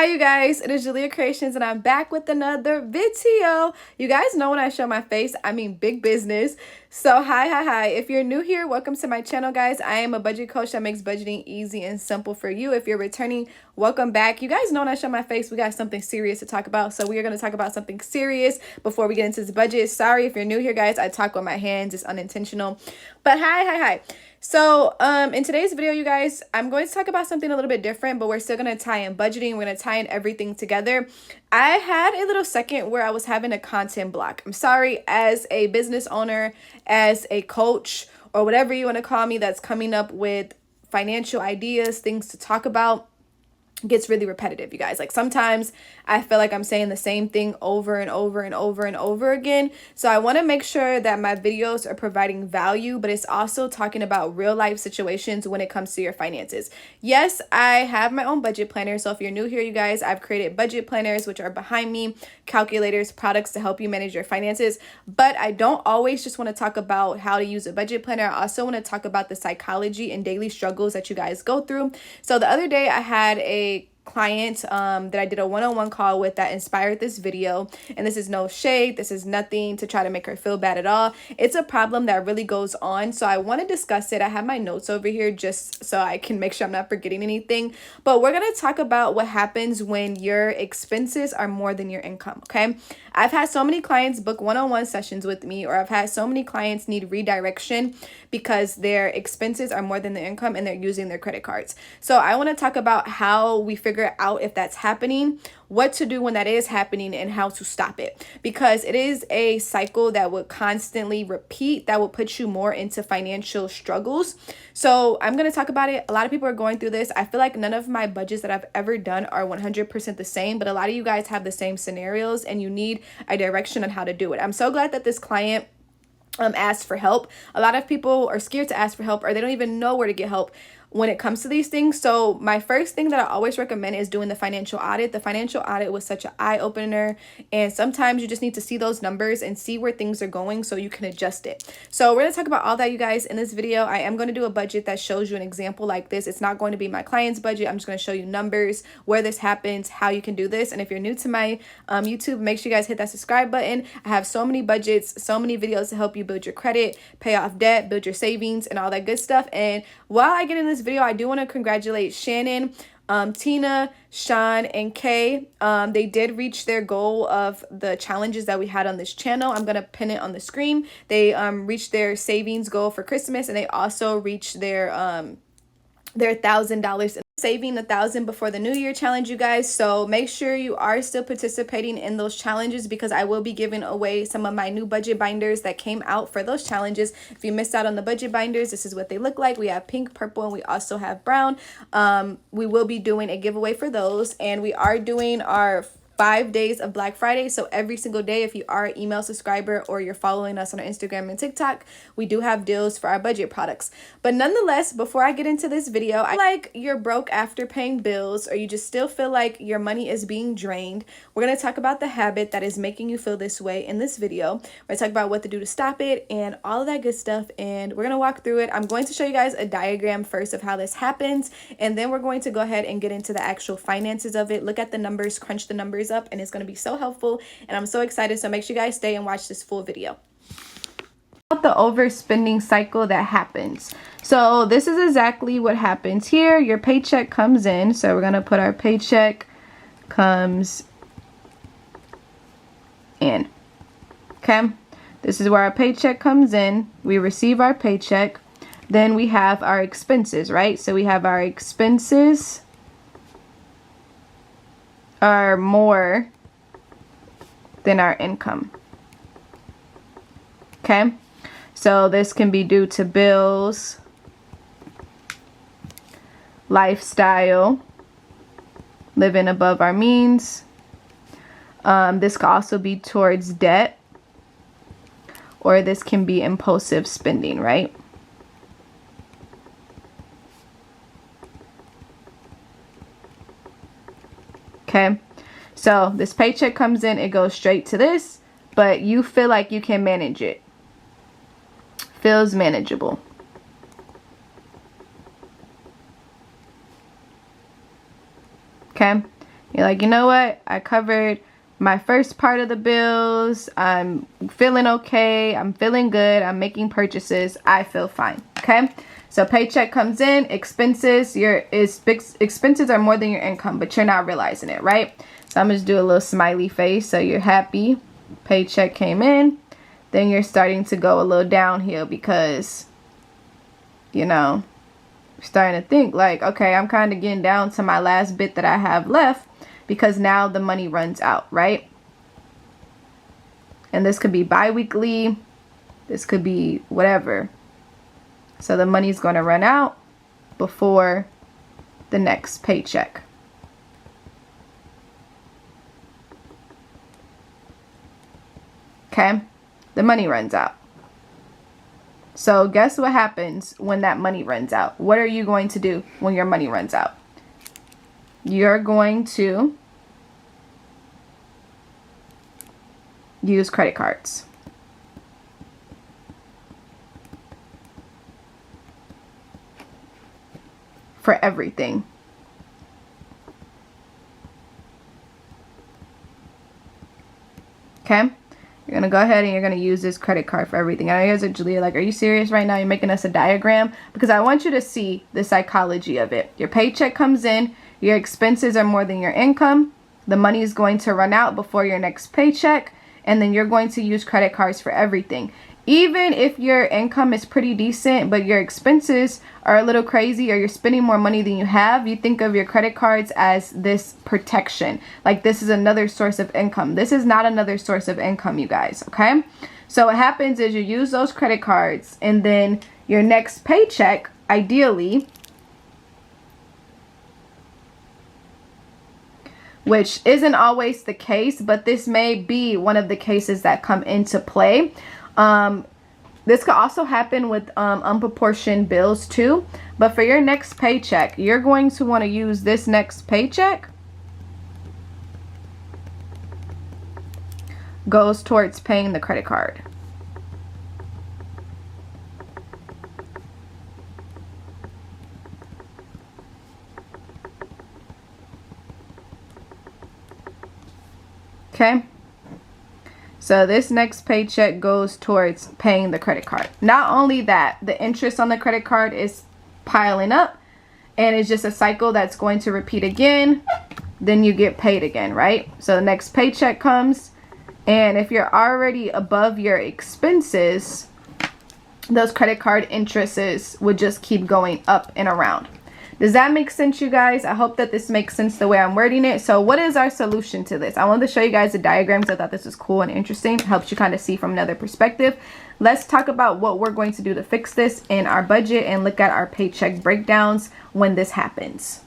Hi you guys, it is Julia Creations and I'm back with another video. You guys know when I show my face, I mean big business. So hi. If you're new here, welcome to my channel guys. I am a budget coach that makes budgeting easy and simple for you. If you're returning, welcome back. You guys know when I show my face, we got something serious to talk about. So we are going to talk about something serious before we get into this budget. Sorry if you're new here guys, I talk with my hands, it's unintentional. But hi. So in today's video, you guys, I'm going to talk about something a little bit different, but we're still going to tie in budgeting. We're going to tie in everything together. I had a little second where I was having a content block. I'm sorry, as a business owner, as a coach, or whatever you want to call me, that's coming up with financial ideas, things to talk about, gets really repetitive, you guys. Like sometimes I feel like I'm saying the same thing over and over again. So I want to make sure that my videos are providing value, but it's also talking about real life situations when it comes to your finances. Yes, I have my own budget planner. So if you're new here, you guys, I've created budget planners, which are behind me, calculators, products to help you manage your finances. But I don't always just want to talk about how to use a budget planner. I also want to talk about the psychology and daily struggles that you guys go through. So the other day I had a client that I did a one-on-one call with that inspired this video, and this is no shade, this is nothing to try to make her feel bad at all. It's a problem that really goes on, so I want to discuss it. I have my notes over here just so I can make sure I'm not forgetting anything, but we're going to talk about what happens when your expenses are more than your income. Okay, I've had so many clients book one-on-one sessions with me, or I've had so many clients need redirection because their expenses are more than their income and they're using their credit cards. So I want to talk about how we figure out if that's happening, what to do when that is happening, and how to stop it, because it is a cycle that would constantly repeat, that will put you more into financial struggles. So I'm going to talk about it. A lot of people are going through this. I feel like none of my budgets that I've ever done are 100% the same, but a lot of you guys have the same scenarios and you need a direction on how to do it. I'm so glad that this client asked for help. A lot of people are scared to ask for help, or they don't even know where to get help when it comes to these things. So my first thing that I always recommend is doing the financial audit. The financial audit was such an eye opener, and sometimes you just need to see those numbers and see where things are going so you can adjust it. So we're going to talk about all that, you guys, in this video. I am going to do a budget that shows you an example like this. It's not going to be my client's budget. I'm just going to show you numbers, where this happens, how you can do this. And if you're new to my YouTube, make sure you guys hit that subscribe button. I have so many budgets, so many videos to help you build your credit, pay off debt, build your savings, and all that good stuff. And while I get in this video, I do want to congratulate Shannon, Tina, Sean, and Kay. They did reach their goal of the challenges that we had on this channel. I'm going to pin it on the screen. They reached their savings goal for Christmas, and they also reached their $1,000 saving $1,000 before the new year challenge, you guys. So make sure you are still participating in those challenges, because I will be giving away some of my new budget binders that came out for those challenges. If you missed out on the budget binders, this is what they look like. We have pink, purple, and we also have brown. We will be doing a giveaway for those, and we are doing our 5 days of Black Friday. So every single day, if you are an email subscriber or you're following us on our Instagram and TikTok, we do have deals for our budget products. But nonetheless, before I get into this video, I feel like you're broke after paying bills, or you just still feel like your money is being drained. We're going to talk about the habit that is making you feel this way in this video. We're going to talk about what to do to stop it and all of that good stuff, and we're going to walk through it. I'm going to show you guys a diagram first of how this happens, and then we're going to go ahead and get into the actual finances of it, look at the numbers, crunch the numbers up, and it's going to be so helpful, and I'm so excited. So make sure you guys stay and watch this full video. The overspending cycle that happens. So this is exactly what happens here. Your paycheck comes in, so we're going to put our paycheck comes in. Okay, this is where our paycheck comes in. We receive our paycheck, then we have our expenses, right? So we have our expenses are more than our income. Okay, so this can be due to bills, lifestyle, living above our means. This could also be towards debt, or this can be impulsive spending, right? Okay, so this paycheck comes in, it goes straight to this, but you feel like you can manage it. Feels manageable. Okay, You're like, you know what? I covered my first part of the bills. I'm feeling okay. I'm feeling good. I'm making purchases. I feel fine. Okay. So paycheck comes in, expenses. Expenses are more than your income, but you're not realizing it, right? So I'm just do a little smiley face. So you're happy. Paycheck came in. Then you're starting to go a little downhill because, you know, you're starting to think like, okay, I'm kind of getting down to my last bit that I have left because now the money runs out, right? And this could be bi-weekly. This could be whatever. So the money's going to run out before the next paycheck. Okay? The money runs out. So guess what happens when that money runs out? What are you going to do when your money runs out? You're going to use credit cards. For everything. Okay? You're going to go ahead and you're going to use this credit card for everything. I know you guys are Julia, like, are you serious right now? You're making us a diagram? Because I want you to see the psychology of it. Your paycheck comes in. Your expenses are more than your income. The money is going to run out before your next paycheck. And then you're going to use credit cards for everything. Even if your income is pretty decent, but your expenses are a little crazy or you're spending more money than you have, you think of your credit cards as this protection. Like this is another source of income. This is not another source of income, you guys, okay? So what happens is you use those credit cards and then your next paycheck, ideally, which isn't always the case, but this may be one of the cases that come into play. This could also happen with unproportioned bills too. But for your next paycheck, you're going to want to use this next paycheck goes towards paying the credit card. Okay? So this next paycheck goes towards paying the credit card. Not only that, the interest on the credit card is piling up and it's just a cycle that's going to repeat again. Then you get paid again, right? So the next paycheck comes, and if you're already above your expenses, those credit card interests would just keep going up and around. Does that make sense, you guys? I hope that this makes sense the way I'm wording it. So what is our solution to this? I wanted to show you guys the diagrams. I thought this was cool and interesting. It helps you kind of see from another perspective. Let's talk about what we're going to do to fix this in our budget and look at our paycheck breakdowns when this happens.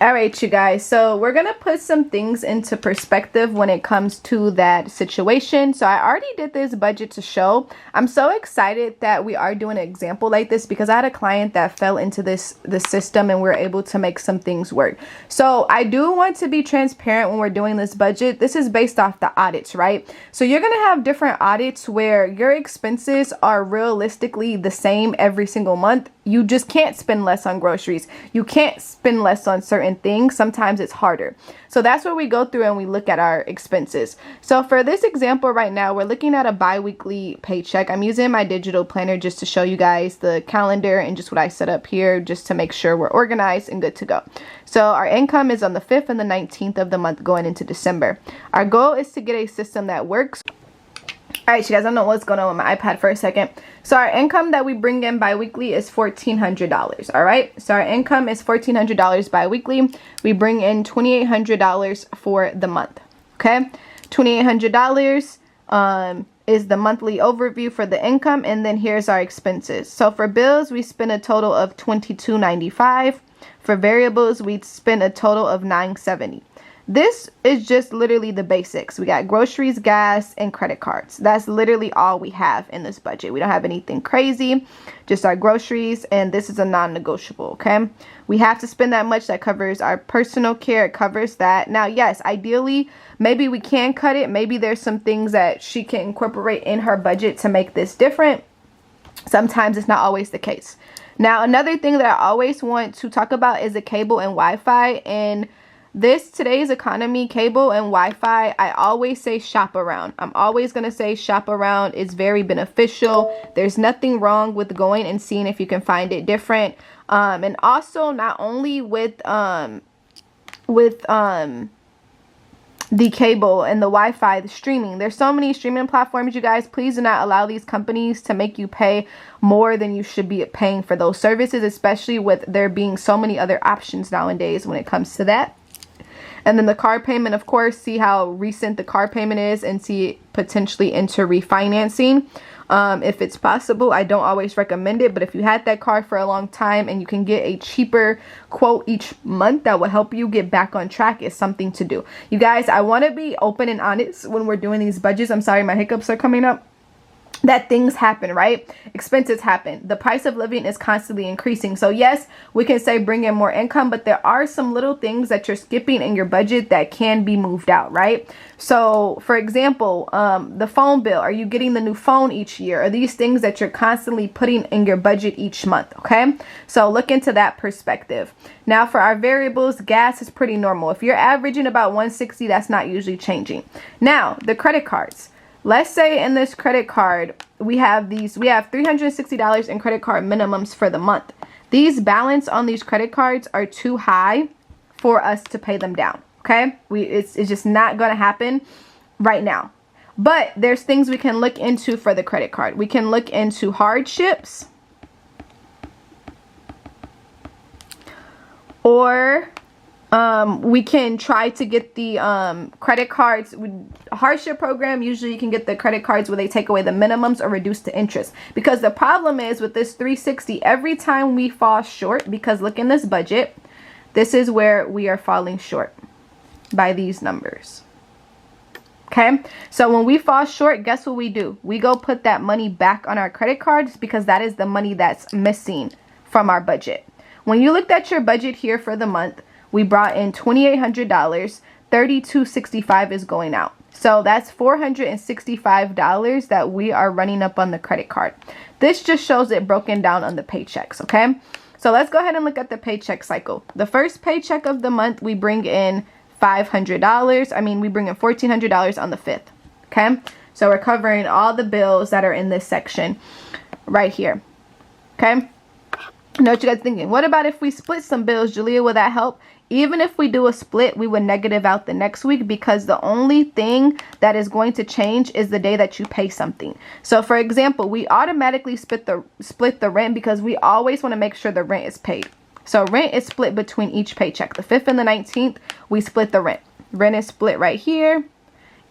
All right, you guys, so we're going to put some things into perspective when it comes to that situation. So I already did this budget to show. I'm so excited that we are doing an example like this because I had a client that fell into the system and we were able to make some things work. So I do want to be transparent when we're doing this budget. This is based off the audits, right? So you're going to have different audits where your expenses are realistically the same every single month. You just can't spend less on groceries. You can't spend less on certain things. Sometimes it's harder. So that's where we go through and we look at our expenses. So for this example right now, we're looking at a bi-weekly paycheck. I'm using my digital planner just to show you guys the calendar and just what I set up here just to make sure we're organized and good to go. So our income is on the 5th and the 19th of the month going into December. Our goal is to get a system that works. All right, you guys, I don't know what's going on with my iPad for a second. So our income that we bring in bi-weekly is $1,400. All right. So our income is $1,400 bi-weekly. We bring in $2,800 for the month. Okay. $2,800 is the monthly overview for the income. And then here's our expenses. So for bills, we spend a total of $22.95. For variables, we spend a total of $9.70. This is just literally the basics. We got groceries, gas, and credit cards. That's literally all we have in this budget. We don't have anything crazy, just our groceries, and this is a non-negotiable, okay? We have to spend that much. That covers our personal care. It covers that. Now, yes, ideally, maybe we can cut it. Maybe there's some things that she can incorporate in her budget to make this different. Sometimes it's not always the case. Now, another thing that I always want to talk about is the cable and Wi-Fi, and today's economy, cable and Wi-Fi, I always say shop around. I'm always going to say shop around. It's very beneficial. There's nothing wrong with going and seeing if you can find it different. And also not only with the cable and the Wi-Fi, the streaming. There's so many streaming platforms, you guys. Please do not allow these companies to make you pay more than you should be paying for those services, especially with there being so many other options nowadays when it comes to that. And then the car payment, of course, see how recent the car payment is and see potentially into refinancing. If it's possible. I don't always recommend it, but if you had that car for a long time and you can get a cheaper quote each month that will help you get back on track, is something to do. You guys, I want to be open and honest when we're doing these budgets. I'm sorry, my hiccups are coming up. That things happen, right? Expenses happen. The price of living is constantly increasing. So yes, we can say bring in more income, but there are some little things that you're skipping in your budget that can be moved out, right? So for example, the phone bill, are you getting the new phone each year? Are these things that you're constantly putting in your budget each month? Okay, so look into that perspective. Now for our variables, gas is pretty normal. If you're averaging about 160, that's not usually changing. Now the credit cards. Let's say in this credit card, we have $360 in credit card minimums for the month. These balance on these credit cards are too high for us to pay them down. Okay, it's just not going to happen right now. But there's things we can look into for the credit card. We can look into hardships, or we can try to get the credit cards. Hardship program, usually you can get the credit cards where they take away the minimums or reduce the interest. Because the problem is with this 360, every time we fall short, because look in this budget, this is where we are falling short by these numbers. Okay, so when we fall short, guess what we do? We go put that money back on our credit cards because that is the money that's missing from our budget. When you looked at your budget here for the month, we brought in $2,800, $3,265 is going out. So that's $465 that we are running up on the credit card. This just shows it broken down on the paychecks, okay? So let's go ahead and look at the paycheck cycle. The first paycheck of the month, we bring in $500. We bring in $1,400 on the 5th, okay? So we're covering all the bills that are in this section right here, okay? I know what you guys are thinking. What about if we split some bills, Julia? Will that help? Even if we do a split, we would negative out the next week because the only thing that is going to change is the day that you pay something. So for example, we automatically split the rent because we always want to make sure the rent is paid. So rent is split between each paycheck. The 5th and the 19th, we split the rent. Rent is split right here,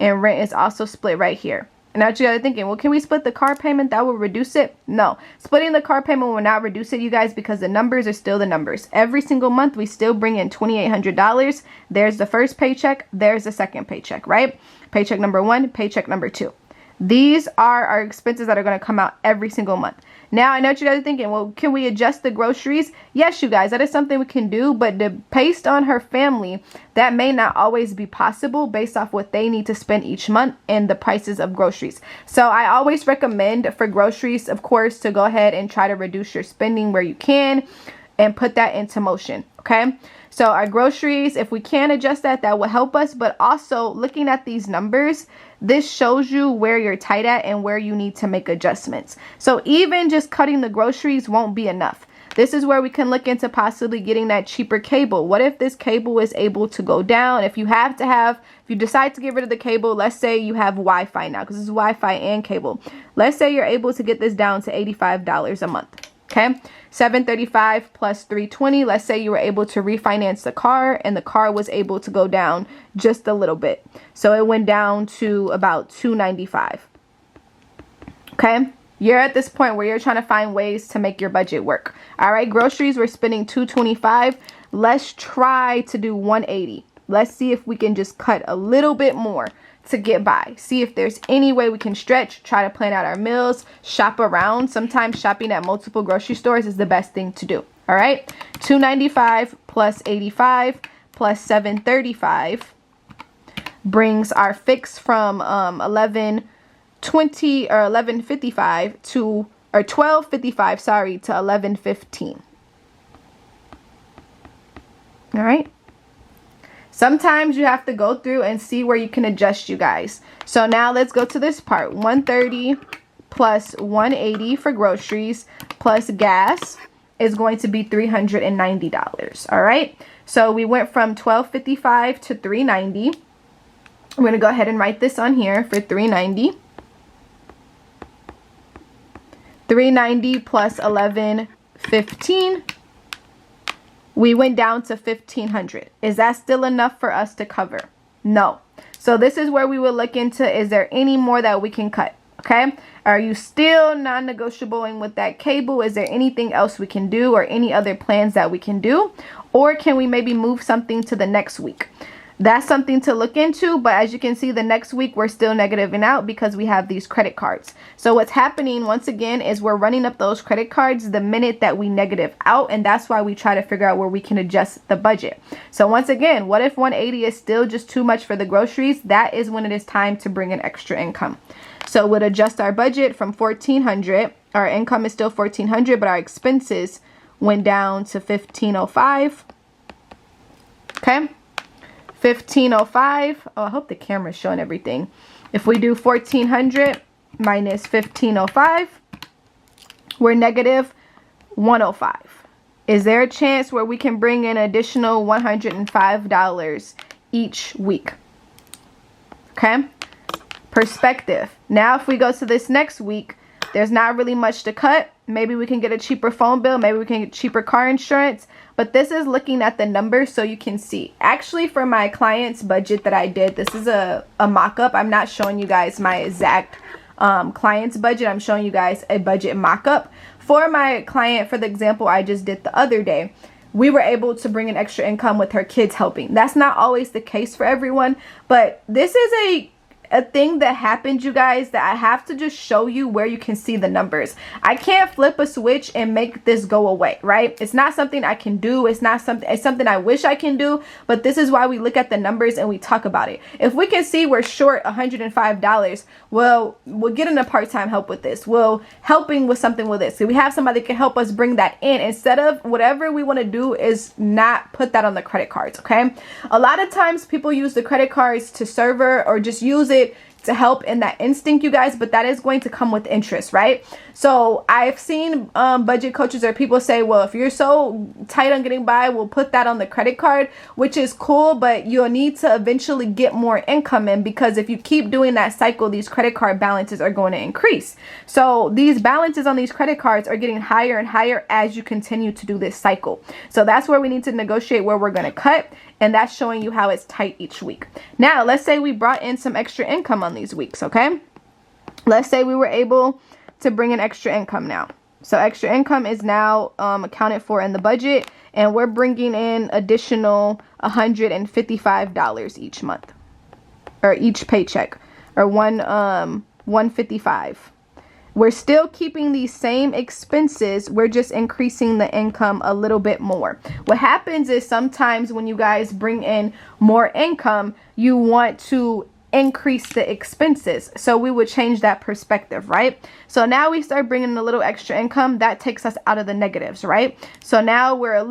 and rent is also split right here. And now you guys are thinking, well, can we split the car payment? That will reduce it. No, splitting the car payment will not reduce it, you guys, because the numbers are still the numbers. Every single month, we still bring in $2,800. There's the first paycheck. There's the second paycheck, right? Paycheck number 1, paycheck number 2. These are our expenses that are going to come out every single month. Now, I know what you guys are thinking, well, can we adjust the groceries? Yes, you guys, that is something we can do, but based on her family, that may not always be possible based off what they need to spend each month and the prices of groceries. So I always recommend for groceries, of course, to go ahead and try to reduce your spending where you can and put that into motion, okay? So our groceries, if we can adjust that, that will help us. But also looking at these numbers, this shows you where you're tight at and where you need to make adjustments. So even just cutting the groceries won't be enough. This is where we can look into possibly getting that cheaper cable. What if this cable is able to go down? If you decide to get rid of the cable, let's say you have Wi-Fi now, because this is Wi-Fi and cable. Let's say you're able to get this down to $85 a month. Okay, $735 plus $320. Let's say you were able to refinance the car and the car was able to go down just a little bit. So it went down to about $295. Okay, you're at this point where you're trying to find ways to make your budget work. All right, groceries, we're spending $225. Let's try to do $180. Let's see if we can just cut a little bit more to get by. See if there's any way we can stretch, try to plan out our meals, shop around. Sometimes shopping at multiple grocery stores is the best thing to do. All right, $295 plus $85 plus $735 brings our fix from $11.20 or $11.55 to, or $12.55, sorry, to $11.15. All right. Sometimes you have to go through and see where you can adjust, you guys. So now let's go to this part. 130 plus 180 for groceries plus gas is going to be $390. All right. So we went from $12.55 to $390. I'm going to go ahead and write this on here for $390. $390 plus $11.15. We went down to $1,500. Is that still enough for us to cover? No. So this is where we will look into, is there any more that we can cut? Okay. Are you still non-negotiable with that cable? Is there anything else we can do, or any other plans that we can do? Or can we maybe move something to the next week? That's something to look into. But as you can see, the next week we're still negativing out because we have these credit cards. So what's happening once again is we're running up those credit cards the minute that we negative out, and that's why we try to figure out where we can adjust the budget. So once again, what if 180 is still just too much for the groceries? That is when it is time to bring in extra income. So we'll adjust our budget from $1,400. Our income is still $1,400, but our expenses went down to $1,505. Okay. $1,505. Oh, I hope the camera's showing everything. If we do 1,400 minus 1,505, we're negative 105. Is there a chance where we can bring in additional $105 each week? Okay. Perspective. Now, if we go to this next week, there's not really much to cut. Maybe we can get a cheaper phone bill. Maybe we can get cheaper car insurance. But this is looking at the numbers so you can see. Actually, for my client's budget that I did, this is a mock-up. I'm not showing you guys my exact client's budget. I'm showing you guys a budget mock-up. For my client, for the example I just did the other day, we were able to bring in extra income with her kids helping. That's not always the case for everyone, but this is a thing that happened, you guys, that I have to just show you where you can see the numbers. I can't flip a switch and make this go away, right? It's not something I can do. It's something I wish I can do, but this is why we look at the numbers and we talk about it. If we can see we're short $105, well, we'll get in a part-time help with this. We'll helping with something with this. So we have somebody that can help us bring that in, instead of whatever we want to do is not put that on the credit cards. Okay. A lot of times people use the credit cards to server or just use it to help in that instinct, you guys, but that is going to come with interest, right? So I've seen budget coaches or people say, well, if you're so tight on getting by, we'll put that on the credit card, which is cool, but you'll need to eventually get more income in, because if you keep doing that cycle, these credit card balances are going to increase. So these balances on these credit cards are getting higher and higher as you continue to do this cycle. So that's where we need to negotiate where we're going to cut. And that's showing you how it's tight each week. Now, let's say we brought in some extra income on these weeks, okay? Let's say we were able to bring in extra income now. So extra income is now accounted for in the budget, and we're bringing in additional $155 each month, or each paycheck, or $155. We're still keeping these same expenses. We're just increasing the income a little bit more. What happens is sometimes when you guys bring in more income, you want to increase the expenses. So we would change that perspective, right? So now we start bringing a little extra income. That takes us out of the negatives, right? So now we have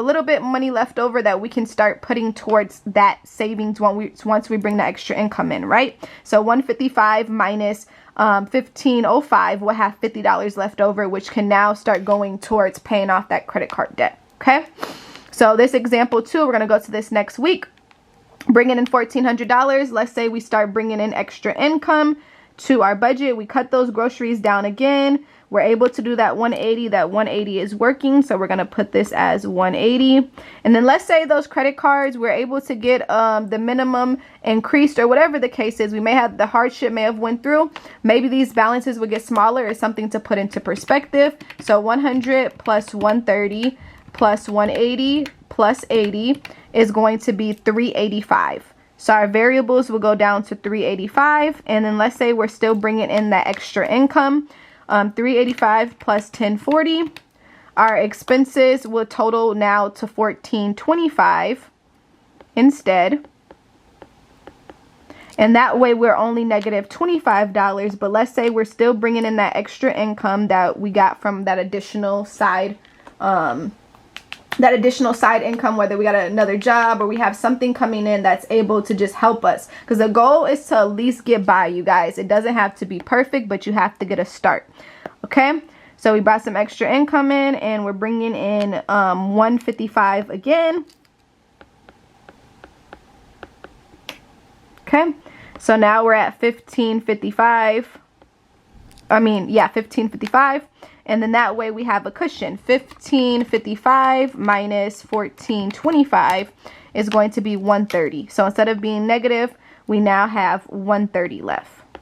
a little bit money left over that we can start putting towards that savings once we bring the extra income in, right? So 155 minus 1505 will have $50 left over, which can now start going towards paying off that credit card debt. Okay. So this example too, we're going to go to this next week, bringing in $1,400. Let's say we start bringing in extra income to our budget. We cut those groceries down again. We're able to do that 180. That 180 is working. So we're going to put this as 180. And then let's say those credit cards, we're able to get the minimum increased, or whatever the case is. We may have the hardship may have went through. Maybe these balances would get smaller, or something to put into perspective. So 100 plus 130 plus 180 plus 80 is going to be 385. So our variables will go down to 385. And then let's say we're still bringing in that extra income. 385 plus 1040. Our expenses will total now to 1425 instead. And that way we're only negative $25. But let's say we're still bringing in that extra income that we got from that additional side that additional side income, whether we got another job or we have something coming in that's able to just help us, because the goal is to at least get by, you guys. It doesn't have to be perfect, but you have to get a start. Okay, so we brought some extra income in, and we're bringing in 155 again. Okay, so now we're at 1555. I mean, yeah, 1555. And then that way we have a cushion. 1555 minus 1425 is going to be 130. So instead of being negative, we now have 130 left.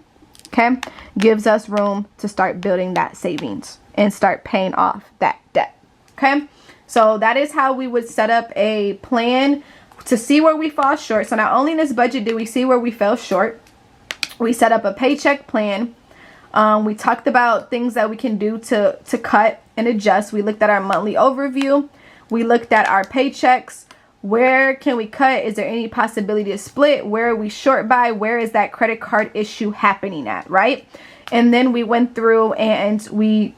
Okay, gives us room to start building that savings and start paying off that debt. Okay, so that is how we would set up a plan to see where we fall short. So not only in this budget did we see where we fell short, we set up a paycheck plan. We talked about things that we can do to cut and adjust. We looked at our monthly overview. We looked at our paychecks. Where can we cut? Is there any possibility to split? Where are we short by? Where is that credit card issue happening at, right? And then we went through and we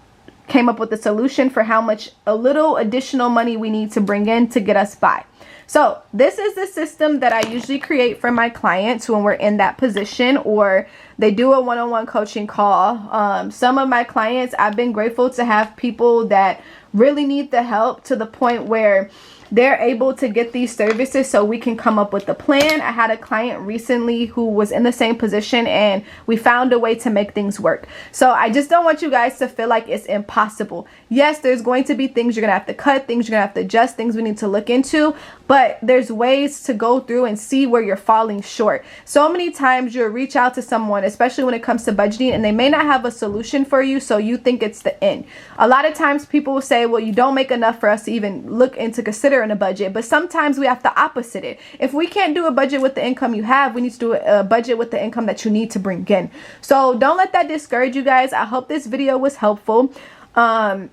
came up with a solution for how much a little additional money we need to bring in to get us by. So this is the system that I usually create for my clients when we're in that position or they do a one-on-one coaching call. Some of my clients, I've been grateful to have people that really need the help to the point where they're able to get these services so we can come up with a plan. I had a client recently who was in the same position and we found a way to make things work. So I just don't want you guys to feel like it's impossible. Yes, there's going to be things you're going to have to cut, things you're going to have to adjust, things we need to look into, but there's ways to go through and see where you're falling short. So many times you'll reach out to someone, especially when it comes to budgeting, and they may not have a solution for you, so you think it's the end. A lot of times people will say, well, you don't make enough for us to even look into considering a budget, but sometimes we have to opposite it. If we can't do a budget with the income you have, we need to do a budget with the income that you need to bring in. So don't let that discourage you guys. I hope this video was helpful. Let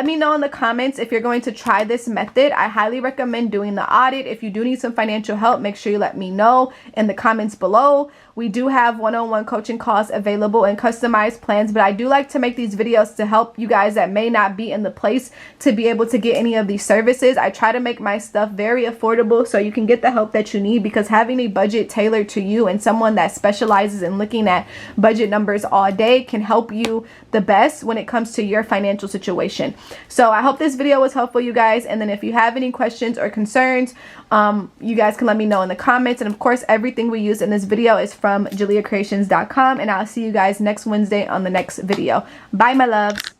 me know in the comments if you're going to try this method. I highly recommend doing the audit. If you do need some financial help, make sure you let me know in the comments below. We do have one-on-one coaching calls available and customized plans, but I do like to make these videos to help you guys that may not be in the place to be able to get any of these services. I try to make my stuff very affordable so you can get the help that you need, because having a budget tailored to you and someone that specializes in looking at budget numbers all day can help you the best when it comes to your financial situation. So I hope this video was helpful, you guys. And then if you have any questions or concerns, you guys can let me know in the comments. And of course, everything we use in this video is from JuliaCreations.com, and I'll see you guys next Wednesday on the next video. Bye, my loves.